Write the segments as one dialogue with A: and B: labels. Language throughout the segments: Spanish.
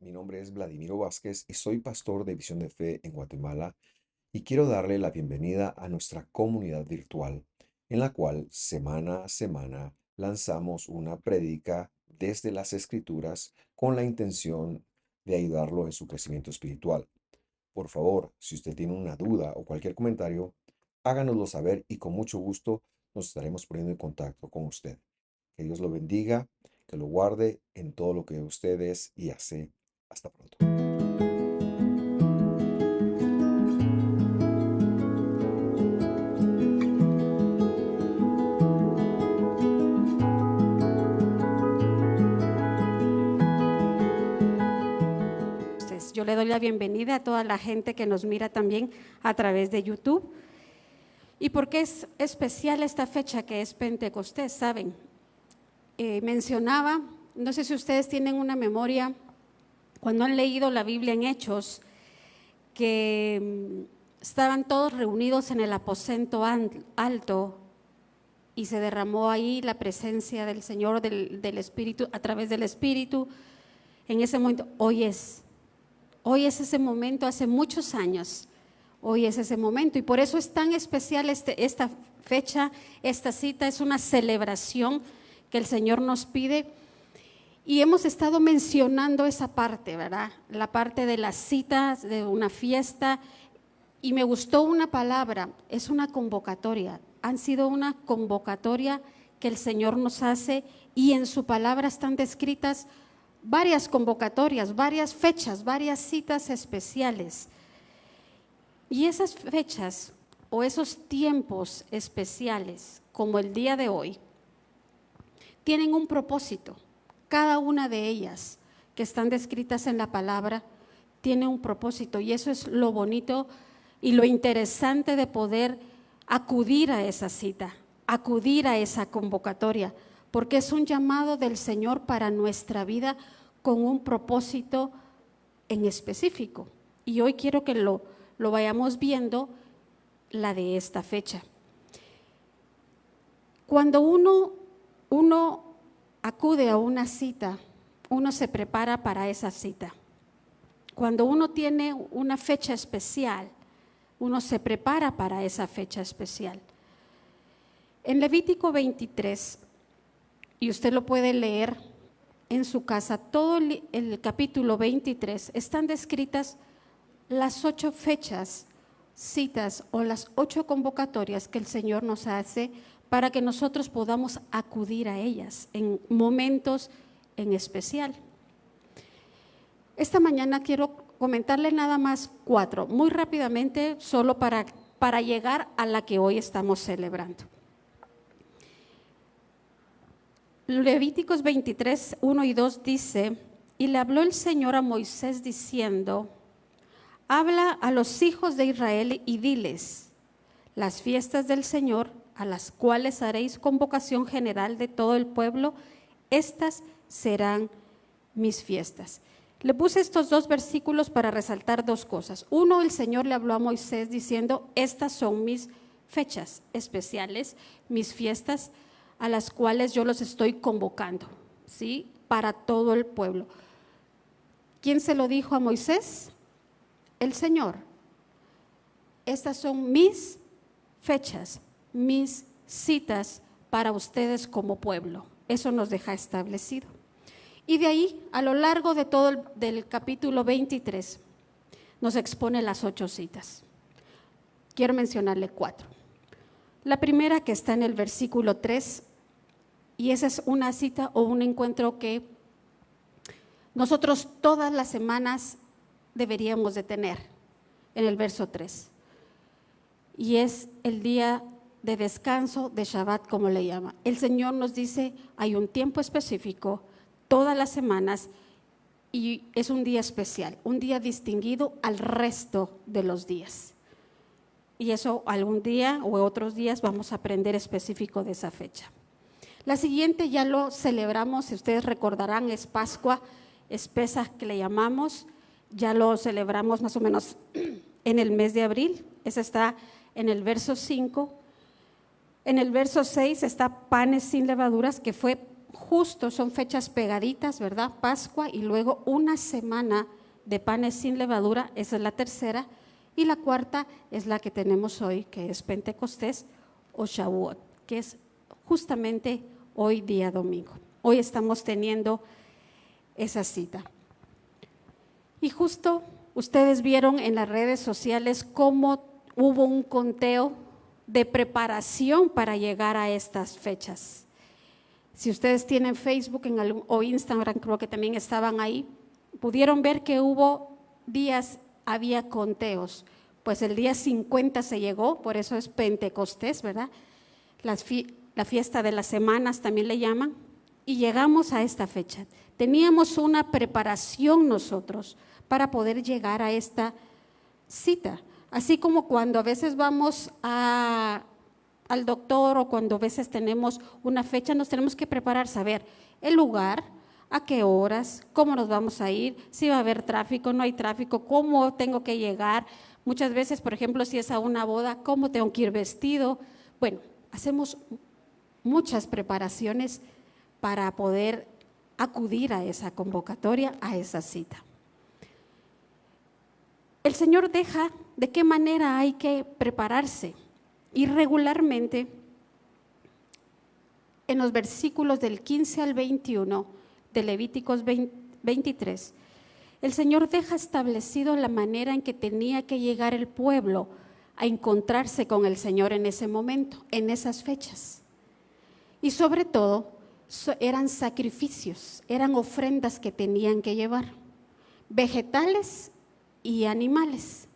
A: Mi nombre es Vladimiro Vázquez y soy pastor de Visión de Fe en Guatemala y quiero darle la bienvenida a nuestra comunidad virtual, en la cual semana a semana lanzamos una prédica desde las Escrituras con la intención de ayudarlo en su crecimiento espiritual. Por favor, si usted tiene una duda o cualquier comentario, háganoslo saber y con mucho gusto nos estaremos poniendo en contacto con usted. Que Dios lo bendiga, que lo guarde en todo lo que usted es y hace. Hasta pronto.
B: Yo le doy la bienvenida a toda la gente que nos mira también a través de YouTube. ¿Y por qué es especial esta fecha que es Pentecostés? Saben, mencionaba, no sé si ustedes tienen una memoria, cuando han leído la Biblia en Hechos, que estaban todos reunidos en el aposento alto y se derramó ahí la presencia del Señor, del Espíritu, a través del Espíritu. En ese momento, hoy es ese momento, hace muchos años, hoy es ese momento y por eso es tan especial esta fecha, esta cita, es una celebración que el Señor nos pide y hemos estado mencionando esa parte, ¿verdad? La parte de las citas, de una fiesta, y me gustó una palabra, es una convocatoria, han sido una convocatoria que el Señor nos hace y en su palabra están descritas varias convocatorias, varias fechas, varias citas especiales. Y esas fechas o esos tiempos especiales, como el día de hoy, tienen un propósito. Cada una de ellas que están descritas en la palabra tiene un propósito y eso es lo bonito y lo interesante de poder acudir a esa cita, acudir a esa convocatoria, porque es un llamado del Señor para nuestra vida con un propósito en específico. Y hoy quiero que lo vayamos viendo, la de esta fecha. Cuando uno acude a una cita, uno se prepara para esa cita. Cuando uno tiene una fecha especial, uno se prepara para esa fecha especial. En Levítico 23, y usted lo puede leer en su casa, todo el capítulo 23, están descritas las 8 fechas, citas o las 8 convocatorias que el Señor nos hace para que nosotros podamos acudir a ellas en momentos en especial. Esta mañana quiero comentarle nada más 4, muy rápidamente, solo para llegar a la que hoy estamos celebrando. Levíticos 23, 1 y 2 dice: y le habló el Señor a Moisés diciendo: habla a los hijos de Israel y diles, las fiestas del Señor, a las cuales haréis convocación general de todo el pueblo, estas serán mis fiestas. Le puse estos 2 versículos para resaltar 2 cosas. Uno, el Señor le habló a Moisés diciendo: estas son mis fechas especiales, mis fiestas a las cuales yo los estoy convocando, ¿sí? Para todo el pueblo. ¿Quién se lo dijo a Moisés? El Señor. Estas son mis fechas, mis citas para ustedes como pueblo. Eso nos deja establecido. Y de ahí, a lo largo de todo del capítulo 23, nos expone las 8 citas. Quiero mencionarle 4. La primera, que está en el versículo 3, y esa es una cita o un encuentro que nosotros todas las semanas deberíamos de tener, en el verso 3. Y es el día de descanso, de Shabbat, como le llama. El Señor nos dice, hay un tiempo específico, todas las semanas, y es un día especial, un día distinguido al resto de los días. Y eso algún día o otros días vamos a aprender específico de esa fecha. La siguiente ya lo celebramos, si ustedes recordarán, es Pascua, es Pesaj que le llamamos, ya lo celebramos más o menos en el mes de abril, esa está en el verso 5. En el verso 6 está panes sin levaduras, que fue justo son fechas pegaditas, ¿verdad? Pascua y luego una semana de panes sin levadura, esa es la tercera, y la cuarta es la que tenemos hoy, que es Pentecostés o Shavuot, que es justamente hoy día domingo. Hoy estamos teniendo esa cita. Y justo ustedes vieron en las redes sociales cómo hubo un conteo de preparación para llegar a estas fechas. Si ustedes tienen Facebook o Instagram, creo que también estaban ahí, pudieron ver que hubo días, había conteos. Pues el día 50 se llegó, por eso es Pentecostés, ¿verdad? La fiesta de las semanas también le llaman, y llegamos a esta fecha. Teníamos una preparación nosotros para poder llegar a esta cita. Así como cuando a veces vamos al doctor o cuando a veces tenemos una fecha, nos tenemos que preparar, saber el lugar, a qué horas, cómo nos vamos a ir, si va a haber tráfico, no hay tráfico, cómo tengo que llegar. Muchas veces, por ejemplo, si es a una boda, cómo tengo que ir vestido. Bueno, hacemos muchas preparaciones para poder acudir a esa convocatoria, a esa cita. El Señor deja de qué manera hay que prepararse y regularmente en los versículos del 15 al 21 de Levíticos 23, el Señor deja establecido la manera en que tenía que llegar el pueblo a encontrarse con el Señor en ese momento, en esas fechas. Y sobre todo, eran sacrificios, eran ofrendas que tenían que llevar, vegetales y animales,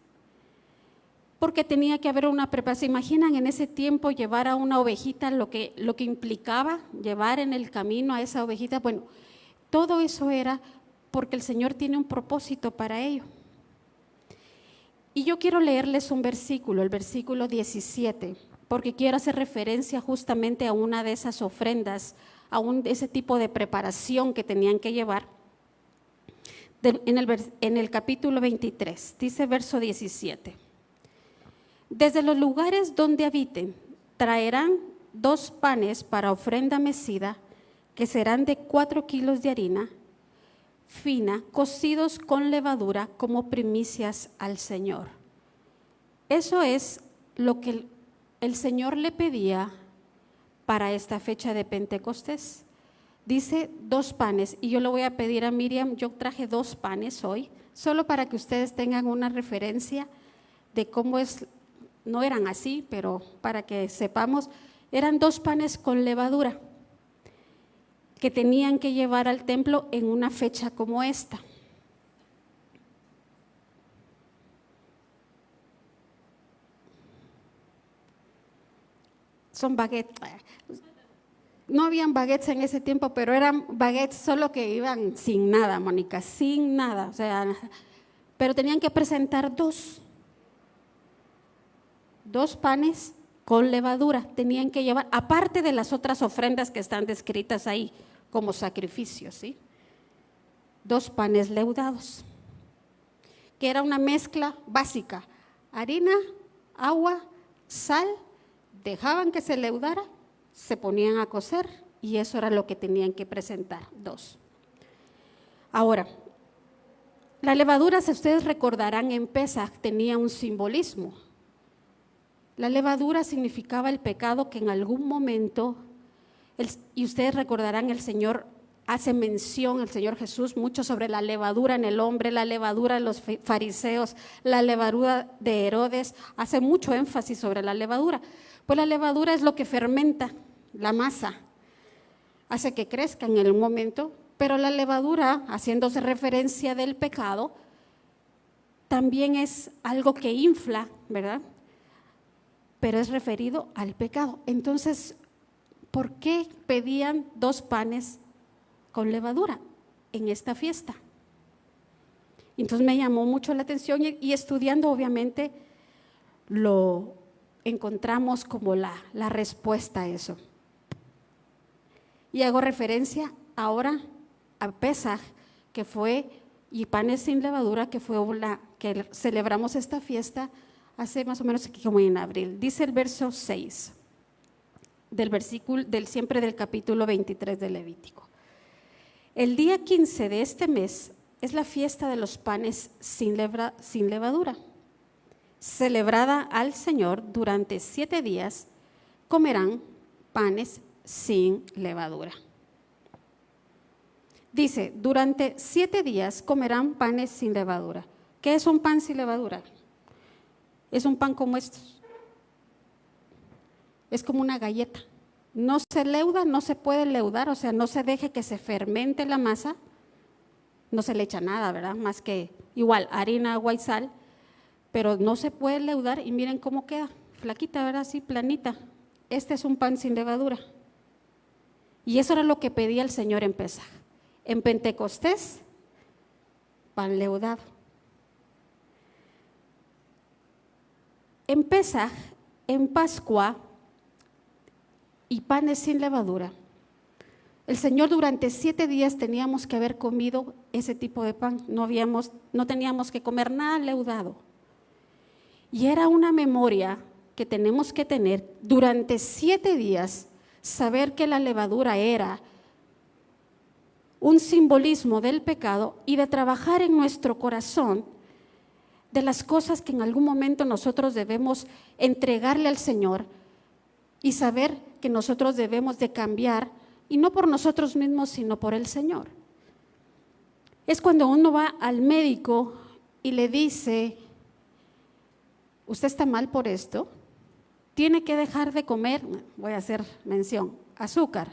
B: porque tenía que haber una preparación. ¿Se imaginan en ese tiempo llevar a una ovejita lo que implicaba llevar en el camino a esa ovejita? Bueno, todo eso era porque el Señor tiene un propósito para ello. Y yo quiero leerles un versículo, el versículo 17, porque quiero hacer referencia justamente a una de esas ofrendas, ese tipo de preparación que tenían que llevar. En el capítulo 23, dice verso 17. Desde los lugares donde habiten, traerán 2 panes para ofrenda mecida, que serán de 4 kilos de harina fina, cocidos con levadura como primicias al Señor. Eso es lo que el Señor le pedía para esta fecha de Pentecostés. Dice 2 panes, y yo le voy a pedir a Miriam, yo traje 2 panes hoy, solo para que ustedes tengan una referencia de cómo es, no eran así, pero para que sepamos, eran 2 panes con levadura que tenían que llevar al templo en una fecha como esta. Son baguettes. No habían baguettes en ese tiempo, pero eran baguettes solo que iban sin nada, Mónica, sin nada. O sea, pero tenían que presentar 2 panes con levadura, tenían que llevar, aparte de las otras ofrendas que están descritas ahí como sacrificios, ¿sí? 2 panes leudados, que era una mezcla básica, harina, agua, sal, dejaban que se leudara, se ponían a cocer y eso era lo que tenían que presentar, 2. Ahora, la levadura, si ustedes recordarán, en Pesaj tenía un simbolismo. La levadura significaba el pecado que en algún momento, y ustedes recordarán, el Señor hace mención, el Señor Jesús, mucho sobre la levadura en el hombre, la levadura de los fariseos, la levadura de Herodes, hace mucho énfasis sobre la levadura. Pues la levadura es lo que fermenta la masa, hace que crezca en el momento, pero la levadura, haciéndose referencia del pecado, también es algo que infla, ¿verdad? Pero es referido al pecado. Entonces, ¿por qué pedían 2 panes con levadura en esta fiesta? Entonces me llamó mucho la atención y estudiando, obviamente, lo encontramos como la respuesta a eso. Y hago referencia ahora a Pesaj, que fue, y panes sin levadura, que fue que celebramos esta fiesta hace más o menos aquí como en abril. Dice el verso 6 del versículo siempre del capítulo 23 de Levítico. El día 15 de este mes es la fiesta de los panes sin levadura. Celebrada al Señor durante 7 días, comerán panes sin levadura. Dice, durante 7 días comerán panes sin levadura. ¿Qué es un pan sin levadura? Es un pan como estos. Es como una galleta. No se leuda, no se puede leudar, o sea, no se deje que se fermente la masa. No se le echa nada, ¿verdad? Más que igual harina, agua y sal. Pero no se puede leudar y miren cómo queda. Flaquita, ¿verdad? Así, planita. Este es un pan sin levadura. Y eso era lo que pedía el Señor en Pesaj. En Pentecostés, pan leudado. En Pesaj, en Pascua y panes sin levadura, el Señor durante 7 días teníamos que haber comido ese tipo de pan. No teníamos que comer nada leudado. Y era una memoria que tenemos que tener durante 7 días, saber que la levadura era un simbolismo del pecado y de trabajar en nuestro corazón de las cosas que en algún momento nosotros debemos entregarle al Señor y saber que nosotros debemos de cambiar, y no por nosotros mismos, sino por el Señor. Es cuando uno va al médico y le dice, usted está mal por esto, tiene que dejar de comer, voy a hacer mención, azúcar.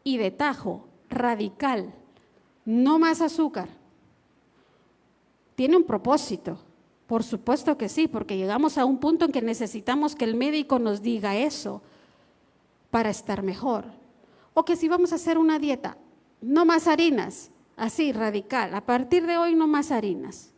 B: Y de tajo, radical, no más azúcar. Tiene un propósito, por supuesto que sí, porque llegamos a un punto en que necesitamos que el médico nos diga eso para estar mejor. O que si vamos a hacer una dieta, no más harinas, así radical, a partir de hoy no más harinas.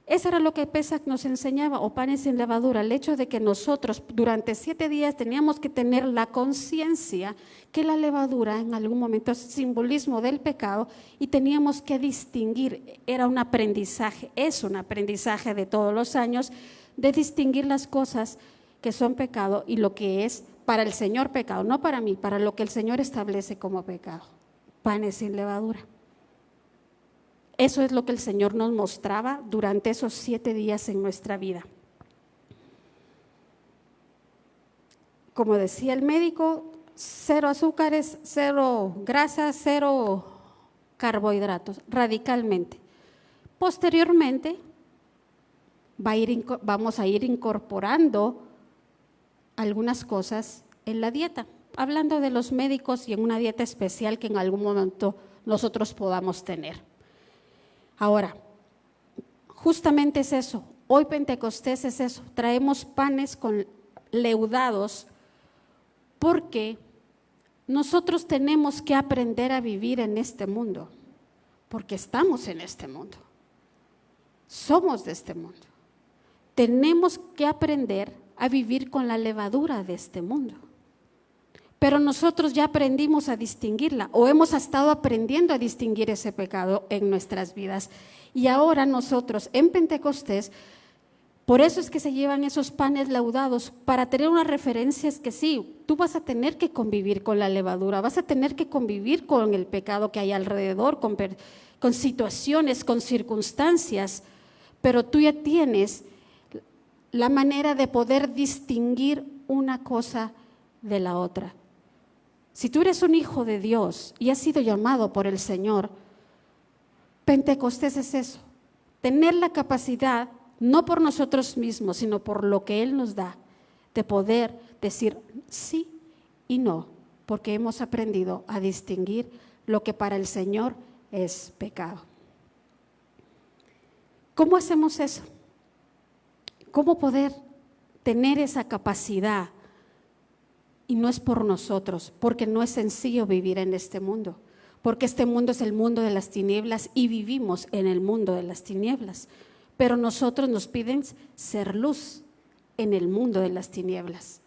B: Eso era lo que Pesaj nos enseñaba, o panes sin levadura, el hecho de que nosotros durante 7 días teníamos que tener la conciencia que la levadura en algún momento es simbolismo del pecado y teníamos que distinguir, era un aprendizaje, es un aprendizaje de todos los años, de distinguir las cosas que son pecado y lo que es para el Señor pecado, no para mí, para lo que el Señor establece como pecado, panes sin levadura. Eso es lo que el Señor nos mostraba durante esos 7 días en nuestra vida. Como decía el médico, 0 azúcares, 0 grasas, 0 carbohidratos, radicalmente. Posteriormente, vamos a ir incorporando algunas cosas en la dieta, hablando de los médicos y en una dieta especial que en algún momento nosotros podamos tener. Ahora, justamente es eso, hoy Pentecostés es eso, traemos panes con leudados porque nosotros tenemos que aprender a vivir en este mundo, porque estamos en este mundo, somos de este mundo. Tenemos que aprender a vivir con la levadura de este mundo. Pero nosotros ya aprendimos a distinguirla o hemos estado aprendiendo a distinguir ese pecado en nuestras vidas. Y ahora nosotros en Pentecostés, por eso es que se llevan esos panes laudados, para tener unas referencias que sí, tú vas a tener que convivir con la levadura, vas a tener que convivir con el pecado que hay alrededor, con situaciones, con circunstancias, pero tú ya tienes la manera de poder distinguir una cosa de la otra. Si tú eres un hijo de Dios y has sido llamado por el Señor, Pentecostés es eso, tener la capacidad, no por nosotros mismos, sino por lo que Él nos da, de poder decir sí y no, porque hemos aprendido a distinguir lo que para el Señor es pecado. ¿Cómo hacemos eso? ¿Cómo poder tener esa capacidad? Y no es por nosotros, porque no es sencillo vivir en este mundo, porque este mundo es el mundo de las tinieblas y vivimos en el mundo de las tinieblas, pero nosotros nos piden ser luz en el mundo de las tinieblas.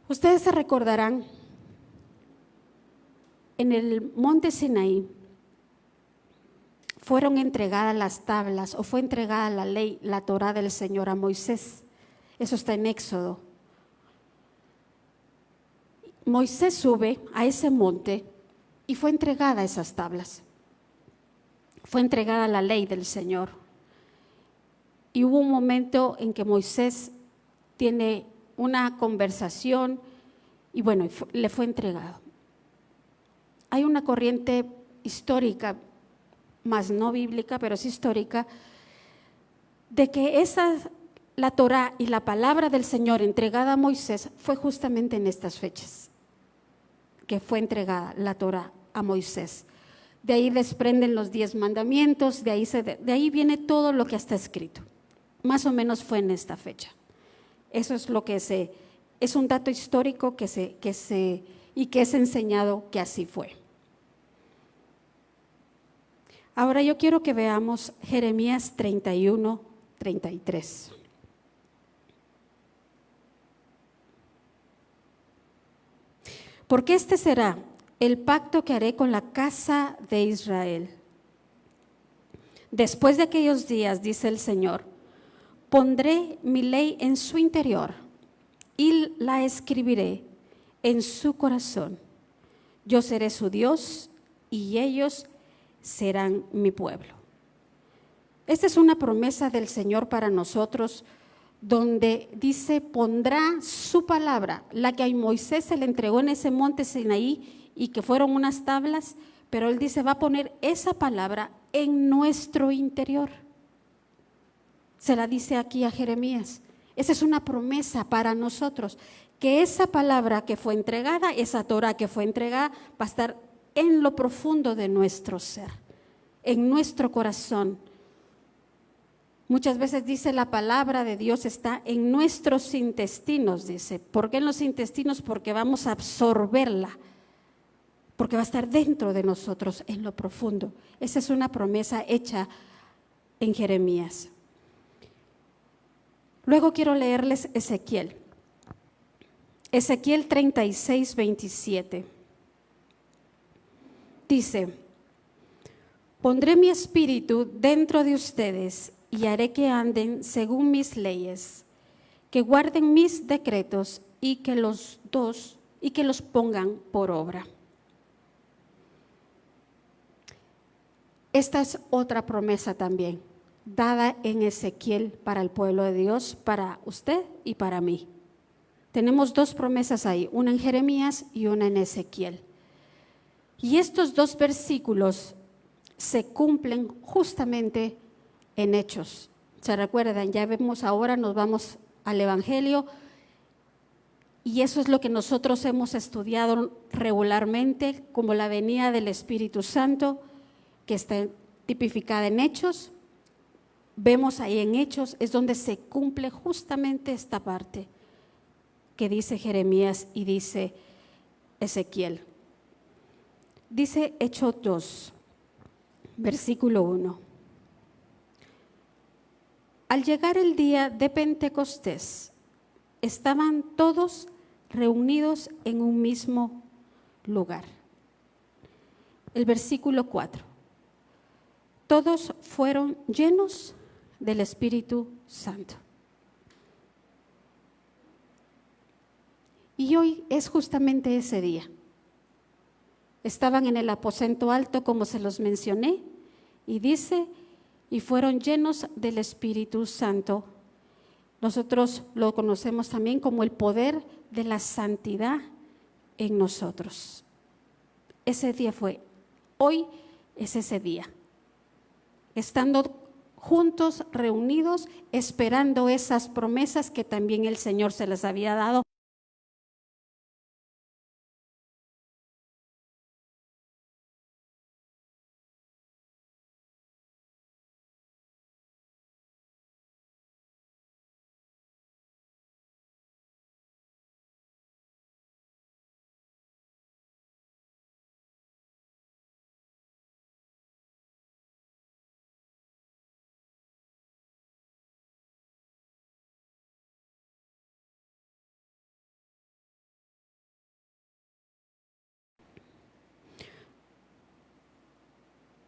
B: Ustedes se recordarán, en el monte Sinaí fueron entregadas las tablas o fue entregada la ley, la Torá del Señor a Moisés. Eso está en Éxodo. Moisés sube a ese monte y fue entregada esas tablas. Fue entregada la ley del Señor. Y hubo un momento en que Moisés tiene una conversación y bueno, le fue entregado. Hay una corriente histórica, más no bíblica, pero sí histórica, de que la Torá y la palabra del Señor entregada a Moisés fue justamente en estas fechas, que fue entregada la Torá a Moisés. De ahí desprenden los 10 mandamientos, de ahí viene todo lo que está escrito. Más o menos fue en esta fecha. Eso es lo que es un dato histórico que es enseñado que así fue. Ahora yo quiero que veamos Jeremías 31, 33. Porque este será el pacto que haré con la casa de Israel. Después de aquellos días, dice el Señor, pondré mi ley en su interior y la escribiré en su corazón. Yo seré su Dios y ellos serán mi pueblo. Esta es una promesa del Señor para nosotros, donde dice, pondrá su palabra, la que a Moisés se le entregó en ese monte Sinaí y que fueron unas tablas, pero él dice, va a poner esa palabra en nuestro interior. Se la dice aquí a Jeremías. Esa es una promesa para nosotros, que esa palabra que fue entregada, esa Torah que fue entregada, va a estar en lo profundo de nuestro ser, en nuestro corazón. Muchas veces dice la palabra de Dios está en nuestros intestinos, dice. ¿Por qué en los intestinos? Porque vamos a absorberla, porque va a estar dentro de nosotros, en lo profundo. Esa es una promesa hecha en Jeremías. Luego quiero leerles Ezequiel. Ezequiel 36, 27. Dice, pondré mi espíritu dentro de ustedes y haré que anden según mis leyes, que guarden mis decretos y que los pongan por obra. Esta es otra promesa también, dada en Ezequiel para el pueblo de Dios, para usted y para mí. Tenemos 2 promesas ahí, una en Jeremías y una en Ezequiel. Y estos 2 versículos se cumplen justamente en Hechos. ¿Se recuerdan? Ya vemos ahora, nos vamos al Evangelio y eso es lo que nosotros hemos estudiado regularmente como la venida del Espíritu Santo, que está tipificada en Hechos. Vemos ahí en Hechos, es donde se cumple justamente esta parte que dice Jeremías y dice Ezequiel. Dice Hechos 2, versículo 1. Al llegar el día de Pentecostés, estaban todos reunidos en un mismo lugar. El versículo 4. Todos fueron llenos del Espíritu Santo. Y hoy es justamente ese día. Estaban en el aposento alto, como se los mencioné, y dice, y fueron llenos del Espíritu Santo. Nosotros lo conocemos también como el poder de la santidad en nosotros. Ese día fue, hoy es ese día. Estando juntos, reunidos, esperando esas promesas que también el Señor se les había dado.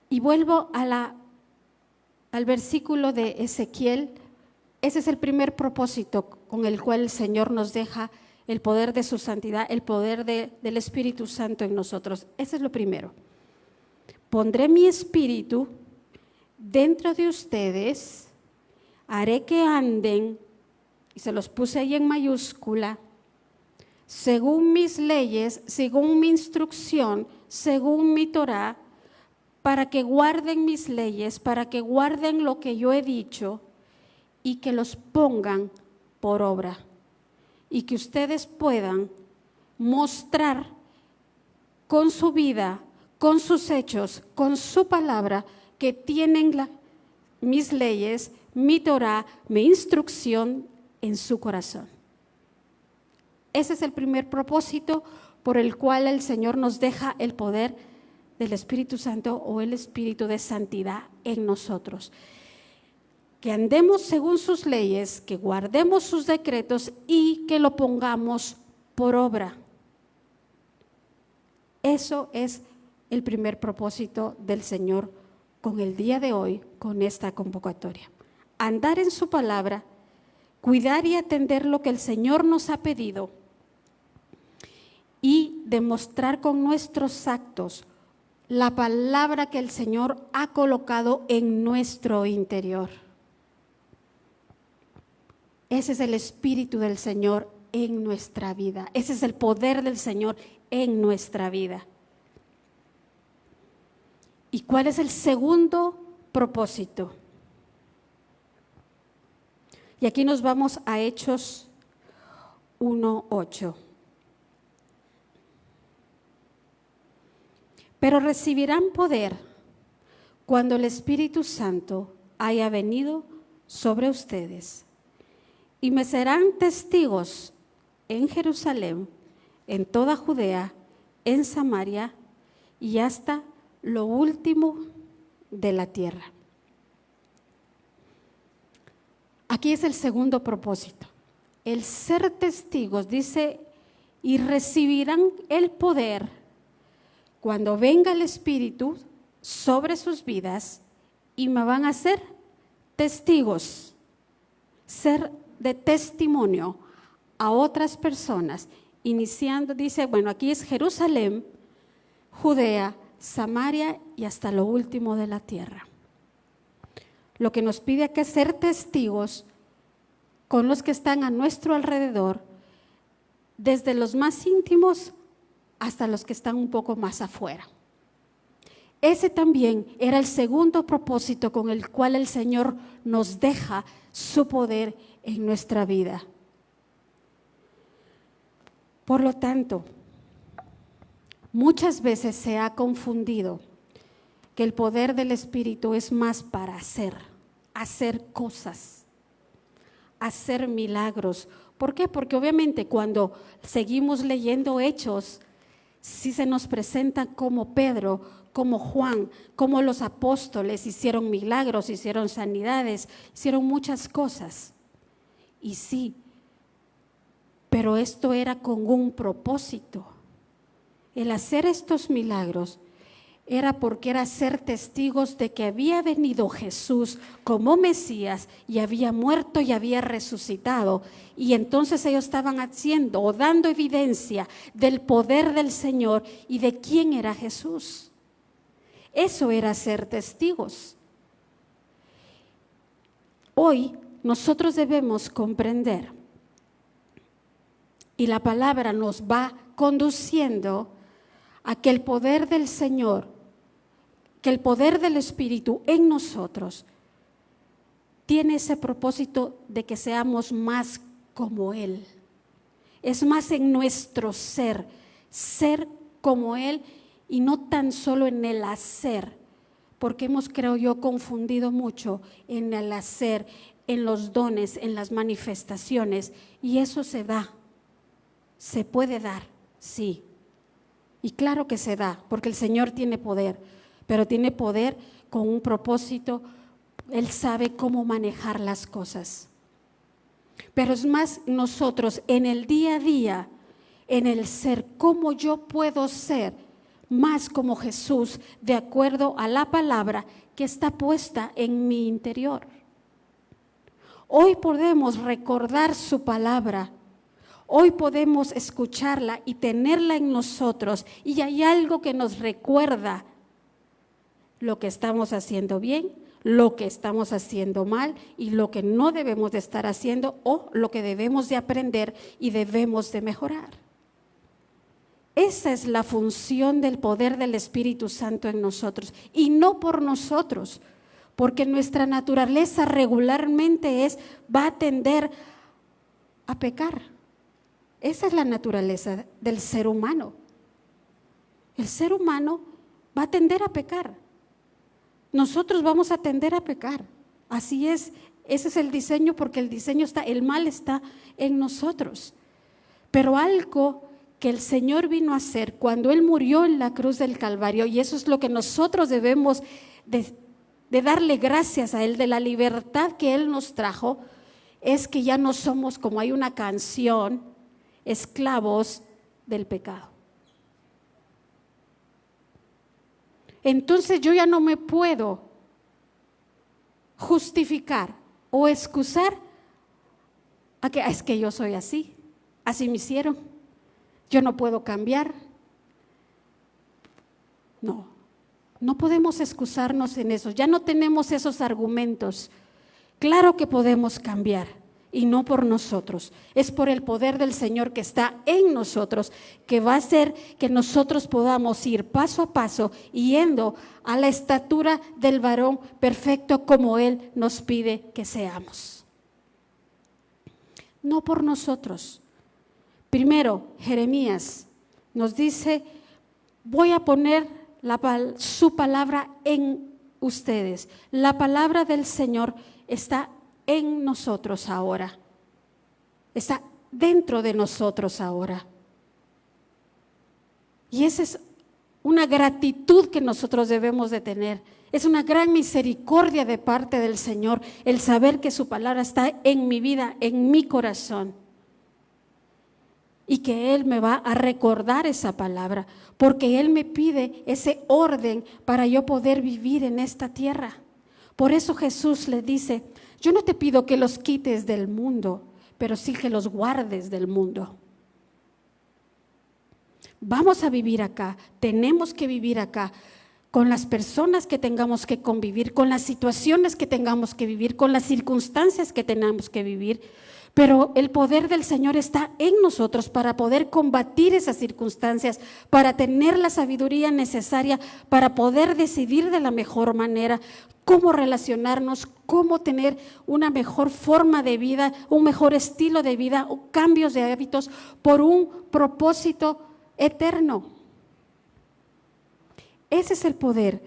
B: Y vuelvo al versículo de Ezequiel. Ese es el primer propósito con el cual el Señor nos deja el poder de su santidad, el poder del Espíritu Santo en nosotros. Eso es lo primero. Pondré mi espíritu dentro de ustedes, haré que anden, y se los puse ahí en mayúscula, según mis leyes, según mi instrucción, según mi Torá, para que guarden mis leyes, para que guarden lo que yo he dicho y que los pongan por obra. Y que ustedes puedan mostrar con su vida, con sus hechos, con su palabra, que tienen mis leyes, mi Torá, mi instrucción en su corazón. Ese es el primer propósito por el cual el Señor nos deja el poder del Espíritu Santo o el Espíritu de santidad en nosotros. Que andemos según sus leyes, que guardemos sus decretos y que lo pongamos por obra. Eso es el primer propósito del Señor con el día de hoy, con esta convocatoria. Andar en su palabra, cuidar y atender lo que el Señor nos ha pedido y demostrar con nuestros actos la palabra que el Señor ha colocado en nuestro interior. Ese es el Espíritu del Señor en nuestra vida. Ese es el poder del Señor en nuestra vida. ¿Y cuál es el segundo propósito? Y aquí nos vamos a Hechos 1:8. Pero recibirán poder cuando el Espíritu Santo haya venido sobre ustedes. Y me serán testigos en Jerusalén, en toda Judea, en Samaria y hasta lo último de la tierra. Aquí es el segundo propósito. El ser testigos, dice, y recibirán el poder cuando venga el Espíritu sobre sus vidas y me van a ser testigos, ser de testimonio a otras personas, iniciando, dice, bueno, aquí es Jerusalén, Judea, Samaria y hasta lo último de la tierra. Lo que nos pide que ser testigos con los que están a nuestro alrededor, desde los más íntimos hasta los que están un poco más afuera. Ese también era el segundo propósito con el cual el Señor nos deja su poder en nuestra vida. Por lo tanto, muchas veces se ha confundido que el poder del Espíritu es más para hacer cosas, hacer milagros. ¿Por qué? Porque obviamente cuando seguimos leyendo Hechos, sí se nos presenta como Pedro, como Juan, como los apóstoles hicieron milagros, hicieron sanidades, hicieron muchas cosas. Y sí, pero esto era con un propósito. El hacer estos milagros era porque era ser testigos de que había venido Jesús como Mesías y había muerto y había resucitado. Y entonces ellos estaban haciendo o dando evidencia del poder del Señor y de quién era Jesús. Eso era ser testigos. Hoy nosotros debemos comprender, y la palabra nos va conduciendo a que el poder del Señor, que el poder del Espíritu en nosotros tiene ese propósito de que seamos más como Él. Es más en nuestro ser como Él y no tan solo en el hacer, porque hemos, creo yo, confundido mucho en el hacer, en los dones, en las manifestaciones, y eso se da, se puede dar, sí. Y claro que se da, porque el Señor tiene poder, pero tiene poder con un propósito. Él sabe cómo manejar las cosas. Pero es más nosotros en el día a día, en el ser, cómo yo puedo ser más como Jesús de acuerdo a la palabra que está puesta en mi interior. Hoy podemos recordar su palabra. hoy podemos escucharla y tenerla en nosotros, y hay algo que nos recuerda lo que estamos haciendo bien, lo que estamos haciendo mal y lo que no debemos de estar haciendo, o lo que debemos de aprender y debemos de mejorar. Esa es la función del poder del Espíritu Santo en nosotros, y no por nosotros, porque nuestra naturaleza regularmente va a tender a pecar. Esa es la naturaleza del ser humano. El ser humano va a tender a pecar. Nosotros vamos a tender a pecar. Así es, ese es el diseño, porque el mal está en nosotros. Pero algo que el Señor vino a hacer cuando Él murió en la cruz del Calvario, y eso es lo que nosotros debemos de darle gracias a Él, de la libertad que Él nos trajo, es que ya no somos, como hay una canción, esclavos del pecado. Entonces yo ya no me puedo justificar o excusar a que es que yo soy así me hicieron, yo no puedo cambiar. No podemos excusarnos en eso, ya no tenemos esos argumentos. Claro que podemos cambiar, y no por nosotros, es por el poder del Señor que está en nosotros, que va a hacer que nosotros podamos ir paso a paso, yendo a la estatura del varón perfecto como Él nos pide que seamos. No por nosotros. Primero, Jeremías nos dice, voy a poner su palabra en ustedes. La palabra del Señor está en nosotros ahora, está dentro de nosotros ahora. Y esa es una gratitud que nosotros debemos de tener. Es una gran misericordia de parte del Señor el saber que su palabra está en mi vida, en mi corazón, y que Él me va a recordar esa palabra, porque Él me pide ese orden para yo poder vivir en esta tierra. Por eso Jesús le dice, yo no te pido que los quites del mundo, pero sí que los guardes del mundo. Vamos a vivir acá, tenemos que vivir acá, con las personas que tengamos que convivir, con las situaciones que tengamos que vivir, con las circunstancias que tengamos que vivir, pero el poder del Señor está en nosotros para poder combatir esas circunstancias, para tener la sabiduría necesaria, para poder decidir de la mejor manera cómo relacionarnos, cómo tener una mejor forma de vida, un mejor estilo de vida, cambios de hábitos por un propósito eterno. Ese es el poder,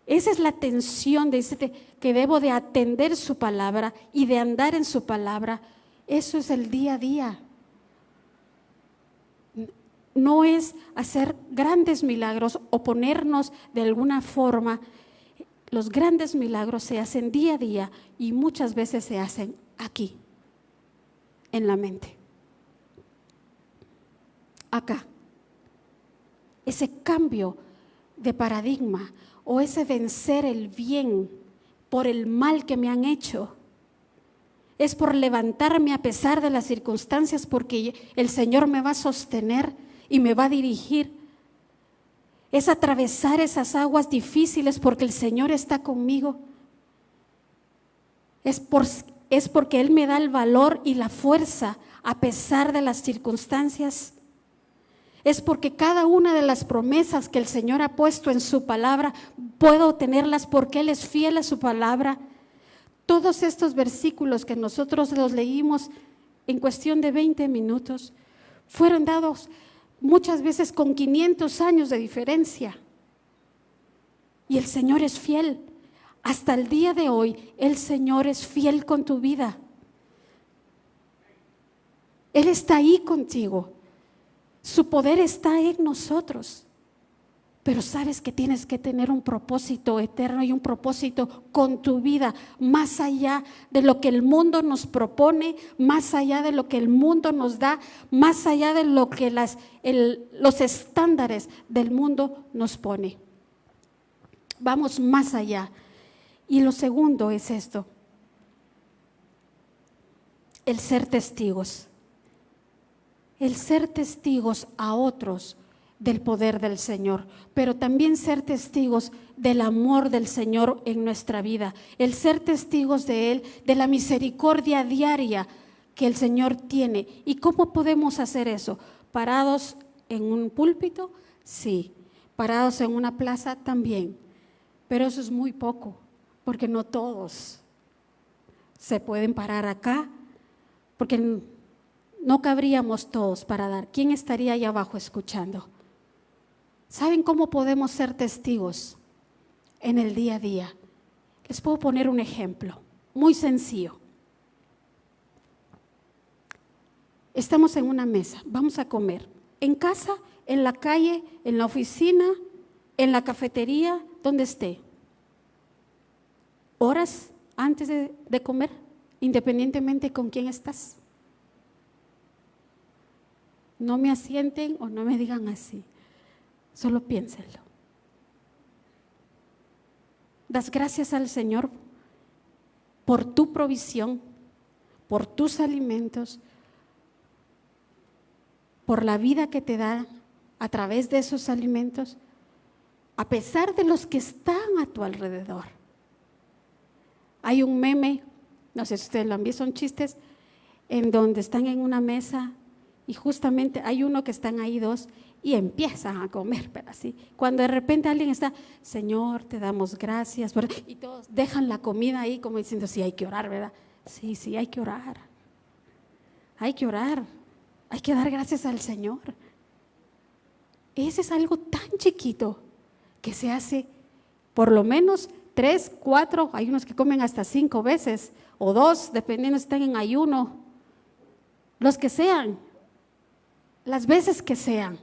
B: esa es la atención que debo de atender su palabra y de andar en su palabra. Eso es el día a día. No es hacer grandes milagros o ponernos de alguna forma. Los grandes milagros se hacen día a día y muchas veces se hacen aquí, en la mente. Acá. Ese cambio de paradigma o ese vencer el bien por el mal que me han hecho, es por levantarme a pesar de las circunstancias, porque el Señor me va a sostener y me va a dirigir. Es atravesar esas aguas difíciles porque el Señor está conmigo. Es porque Él me da el valor y la fuerza a pesar de las circunstancias. Es porque cada una de las promesas que el Señor ha puesto en su palabra, puedo tenerlas porque Él es fiel a su palabra. Todos estos versículos que nosotros los leímos en cuestión de 20 minutos, fueron dados muchas veces con 500 años de diferencia. Y el Señor es fiel. Hasta el día de hoy, el Señor es fiel con tu vida. Él está ahí contigo. Su poder está en nosotros, pero sabes que tienes que tener un propósito eterno y un propósito con tu vida, más allá de lo que el mundo nos propone, más allá de lo que el mundo nos da, más allá de lo que los estándares del mundo nos pone. Vamos más allá. Y lo segundo es esto, el ser testigos. el ser testigos a otros del poder del Señor, pero también ser testigos del amor del Señor en nuestra vida, el ser testigos de Él, de la misericordia diaria que el Señor tiene. ¿Y cómo podemos hacer eso? ¿Parados en un púlpito? Sí. ¿Parados en una plaza? También. Pero eso es muy poco, porque no todos se pueden parar acá, porque no cabríamos todos para dar. ¿Quién estaría allá abajo escuchando? ¿Saben cómo podemos ser testigos en el día a día? Les puedo poner un ejemplo muy sencillo. Estamos en una mesa, vamos a comer. En casa, en la calle, en la oficina, en la cafetería, donde esté. Horas antes de comer, independientemente con quién estás. No me asienten o no me digan así. Solo piénsenlo. Das gracias al Señor por tu provisión, por tus alimentos, por la vida que te da a través de esos alimentos, a pesar de los que están a tu alrededor. Hay un meme, no sé si ustedes lo han visto, son chistes, en donde están en una mesa y justamente hay uno que están ahí dos y empiezan a comer, pero así. Cuando de repente alguien está, Señor, te damos gracias, y todos dejan la comida ahí como diciendo, sí, hay que orar, ¿verdad? Sí, sí, hay que orar. Hay que orar. Hay que dar gracias al Señor. Ese es algo tan chiquito que se hace por lo menos 3, 4, hay unos que comen hasta 5 veces o 2, dependiendo si están en ayuno, los que sean, las veces que sean.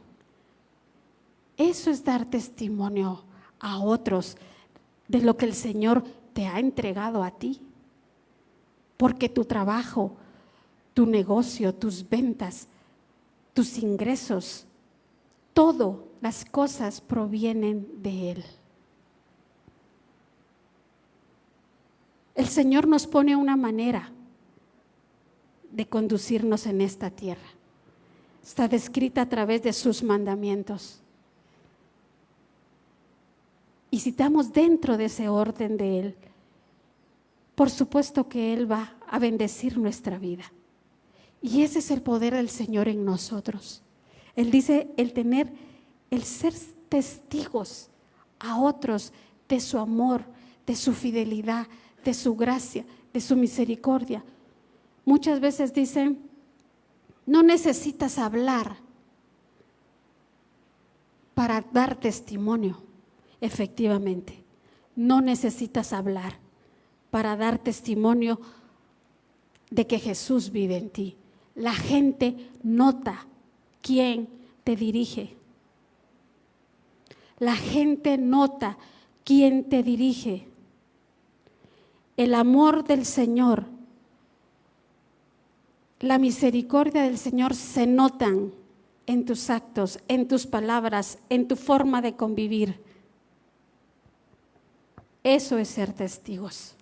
B: Eso es dar testimonio a otros de lo que el Señor te ha entregado a ti. Porque tu trabajo, tu negocio, tus ventas, tus ingresos, todo, las cosas provienen de Él. El Señor nos pone una manera de conducirnos en esta tierra. Está descrita a través de sus mandamientos. Y si estamos dentro de ese orden de Él, por supuesto que Él va a bendecir nuestra vida. Y ese es el poder del Señor en nosotros. Él dice el ser testigos a otros de su amor, de su fidelidad, de su gracia, de su misericordia. Muchas veces dicen, no necesitas hablar para dar testimonio. Efectivamente, no necesitas hablar para dar testimonio de que Jesús vive en ti. La gente nota quién te dirige. La gente nota quién te dirige. El amor del Señor, la misericordia del Señor se notan en tus actos, en tus palabras, en tu forma de convivir. Eso es ser testigos.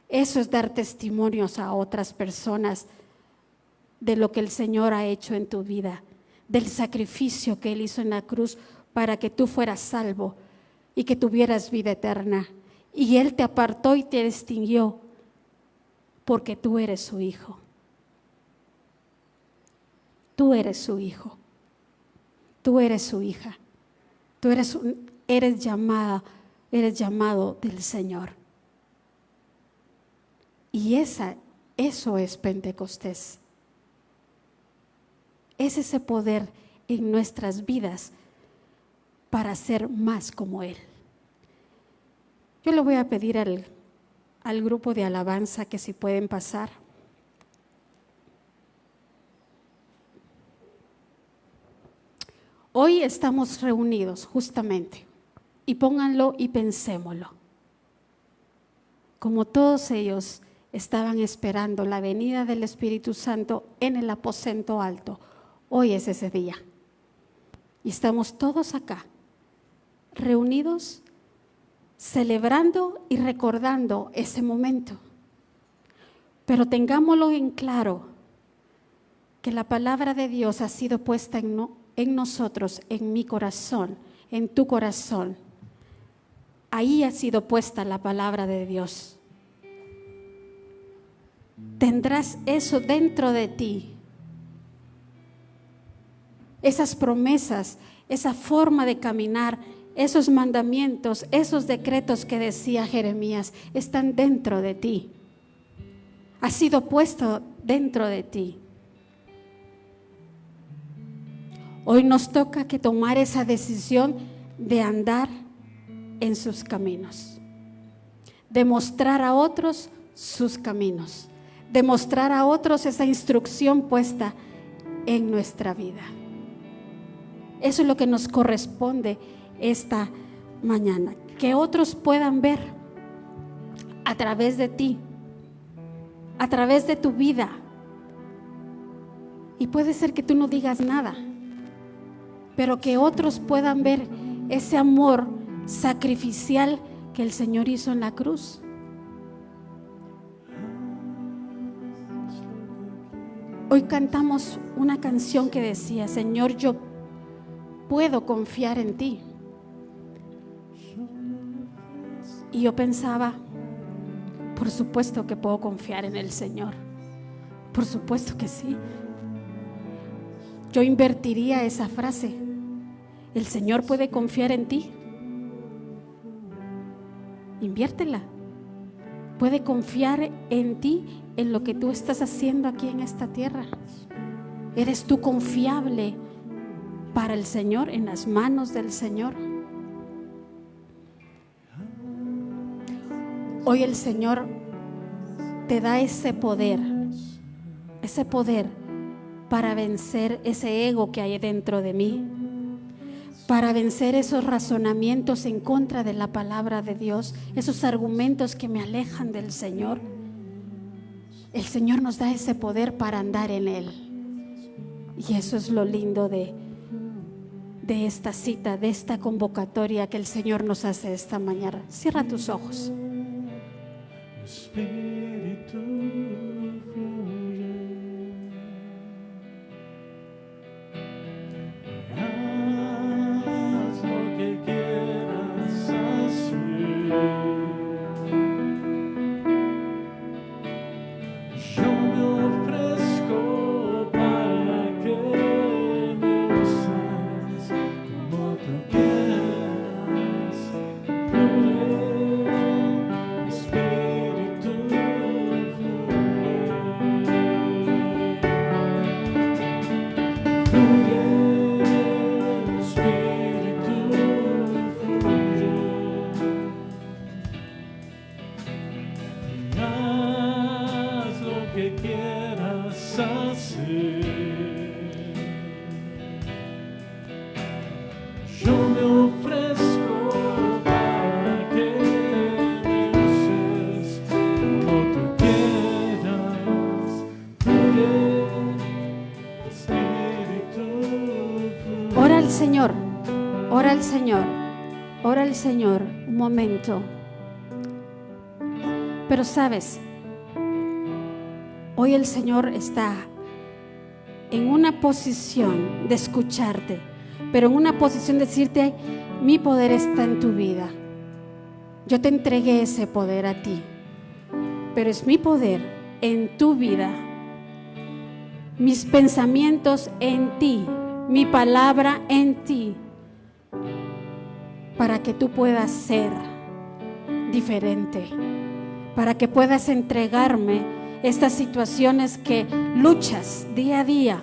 B: Eso es dar testimonios a otras personas de lo que el Señor ha hecho en tu vida, del sacrificio que Él hizo en la cruz para que tú fueras salvo y que tuvieras vida eterna. Y Él te apartó y te distinguió porque tú eres su hijo. Tú eres su hijo. Tú eres su hija. Tú eres llamado del Señor. Y eso es Pentecostés. Es ese poder en nuestras vidas para ser más como Él. Yo le voy a pedir al grupo de alabanza que si pueden pasar. Hoy estamos reunidos justamente, y pónganlo y pensémoslo. Como todos ellos estaban esperando la venida del Espíritu Santo en el aposento alto, hoy es ese día. Y estamos todos acá, reunidos, celebrando y recordando ese momento. Pero tengámoslo en claro, que la palabra de Dios ha sido puesta en nosotros, en mi corazón, en tu corazón. Ahí ha sido puesta la palabra de Dios. Tendrás eso dentro de ti. Esas promesas, esa forma de caminar, esos mandamientos, esos decretos que decía Jeremías, están dentro de ti. Ha sido puesto dentro de ti. Hoy nos toca que tomar esa decisión de andar en sus caminos, de mostrar a otros sus caminos, de mostrar a otros esa instrucción puesta en nuestra vida. Eso es lo que nos corresponde esta mañana, que otros puedan ver a través de ti, a través de tu vida. Y puede ser que tú no digas nada, pero que otros puedan ver ese amor sacrificial que el Señor hizo en la cruz. Hoy cantamos una canción que decía: Señor, yo puedo confiar en ti. Y yo pensaba, por supuesto que puedo confiar en el Señor. Por supuesto que sí. Yo invertiría esa frase: el Señor puede confiar en ti. Inviértela. Puede confiar en ti, en lo que tú estás haciendo aquí en esta tierra. ¿Eres tú confiable para el Señor, en las manos del Señor? Hoy el Señor te da ese poder para vencer ese ego que hay dentro de mí, para vencer esos razonamientos en contra de la palabra de Dios, esos argumentos que me alejan del Señor. El Señor nos da ese poder para andar en Él. Y eso es lo lindo de esta cita, de esta convocatoria que el Señor nos hace esta mañana. Cierra tus ojos.
C: Espíritu fluye, haz lo que quieras hacer. Yo me ofrezco para que me uses como tú quieras. Fluye, Espíritu haz lo que quieras hacer. Yo me ofrezco para que me uses como tú quieras. Fluye, Espíritu fluye.
B: Ora al Señor, ora al Señor, ora al Señor un momento. Pero sabes, hoy el Señor está en una posición de escucharte, pero en una posición de decirte: mi poder está en tu vida. Yo te entregué ese poder a ti, pero es mi poder en tu vida, mis pensamientos en ti, mi palabra en ti, para que tú puedas ser diferente, para que puedas entregarme estas situaciones que luchas día a día,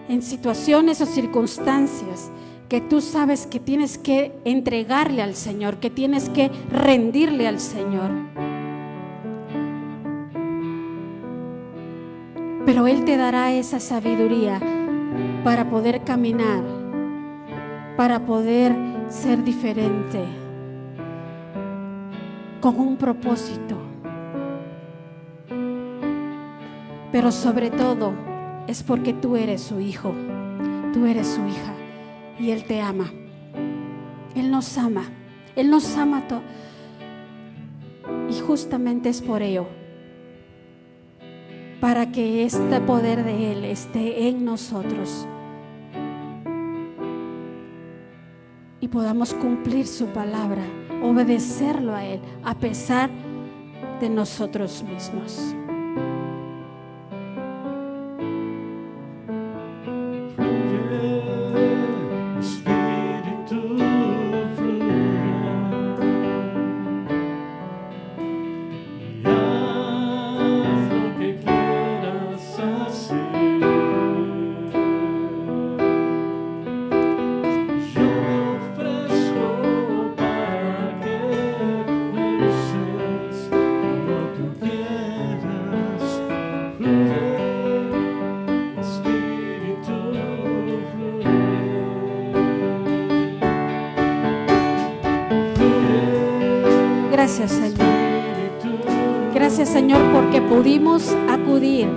B: en situaciones o circunstancias que tú sabes que tienes que entregarle al Señor, que tienes que rendirle al Señor. Pero Él te dará esa sabiduría para poder caminar, para poder ser diferente, con un propósito. Pero sobre todo es porque tú eres su hijo, tú eres su hija, y Él te ama. Él nos ama, Él nos ama y justamente es por ello, para que este poder de Él esté en nosotros y podamos cumplir su palabra, obedecerlo a Él a pesar de nosotros mismos. Gracias, Señor. Gracias, Señor, porque pudimos acudir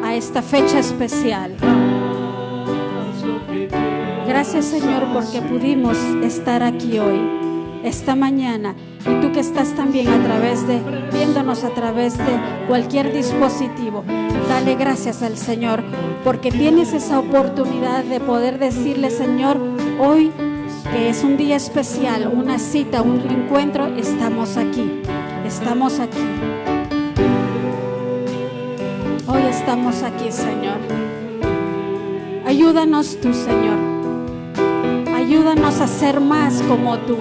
B: a esta fecha especial. Gracias, Señor, porque pudimos estar aquí hoy, esta mañana. Y tú que estás también viéndonos a través de cualquier dispositivo, dale gracias al Señor, porque tienes esa oportunidad de poder decirle, Señor, hoy que es un día especial, una cita, un encuentro, estamos aquí. Hoy estamos aquí, Señor. Ayúdanos tú, Señor. Ayúdanos a ser más como tú.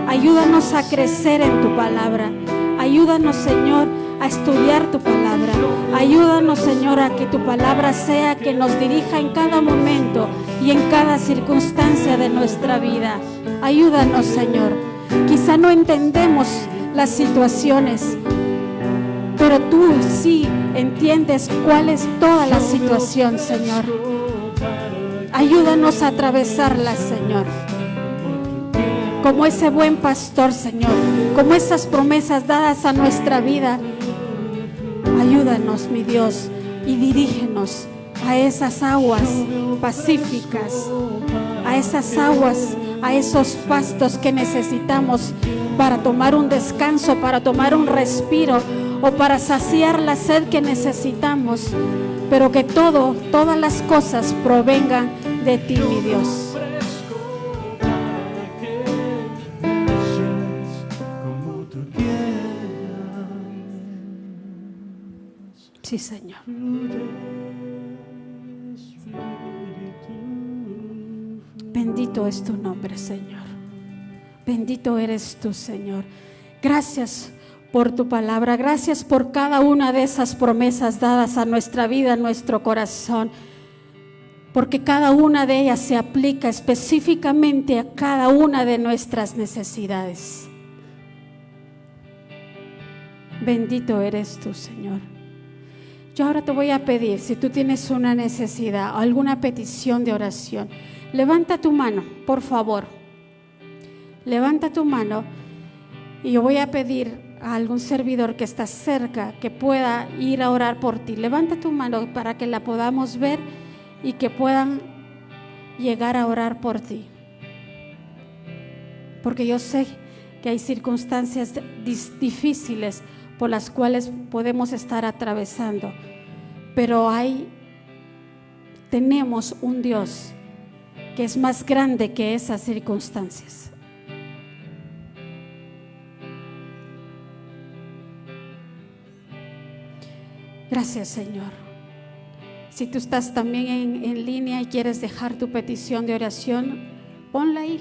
B: Ayúdanos a crecer en tu palabra. Ayúdanos, Señor, a estudiar tu palabra. Ayúdanos, Señor, a que tu palabra sea que nos dirija en cada momento y en cada circunstancia de nuestra vida. Ayúdanos, Señor. Quizá no entendemos las situaciones, pero tú sí entiendes cuál es toda la situación, Señor. Ayúdanos a atravesarla, Señor. Como ese buen pastor, Señor, como esas promesas dadas a nuestra vida. Ayúdanos, mi Dios, y dirígenos a esas aguas pacíficas, a esas aguas, a esos pastos que necesitamos para tomar un descanso, para tomar un respiro o para saciar la sed que necesitamos, pero que todas las cosas provengan de ti, mi Dios. Sí, Señor. Bendito es tu nombre, Señor. Bendito eres tú, Señor. Gracias por tu palabra. Gracias por cada una de esas promesas dadas a nuestra vida, a nuestro corazón. Porque cada una de ellas se aplica específicamente a cada una de nuestras necesidades. Bendito eres tú, Señor. Yo ahora te voy a pedir, si tú tienes una necesidad o alguna petición de oración, levanta tu mano, por favor. Levanta tu mano y yo voy a pedir a algún servidor que está cerca que pueda ir a orar por ti. Levanta tu mano para que la podamos ver y que puedan llegar a orar por ti. Porque yo sé que hay circunstancias difíciles por las cuales podemos estar atravesando, pero tenemos un Dios que es más grande que esas circunstancias. Gracias, Señor. Si tú estás también en línea y quieres dejar tu petición de oración, ponla ahí.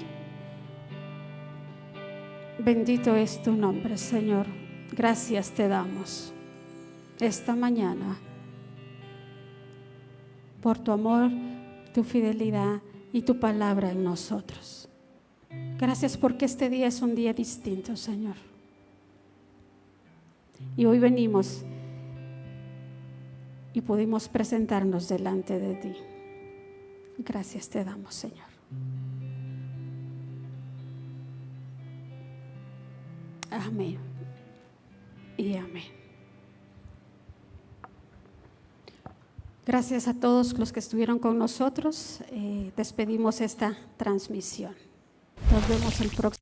B: Bendito es tu nombre, Señor. Gracias te damos esta mañana por tu amor, tu fidelidad y tu palabra en nosotros. Gracias porque este día es un día distinto, Señor. Y hoy venimos y pudimos presentarnos delante de ti. Gracias te damos, Señor. Amén y amén. Gracias a todos los que estuvieron con nosotros. Despedimos esta transmisión. Nos vemos el próximo.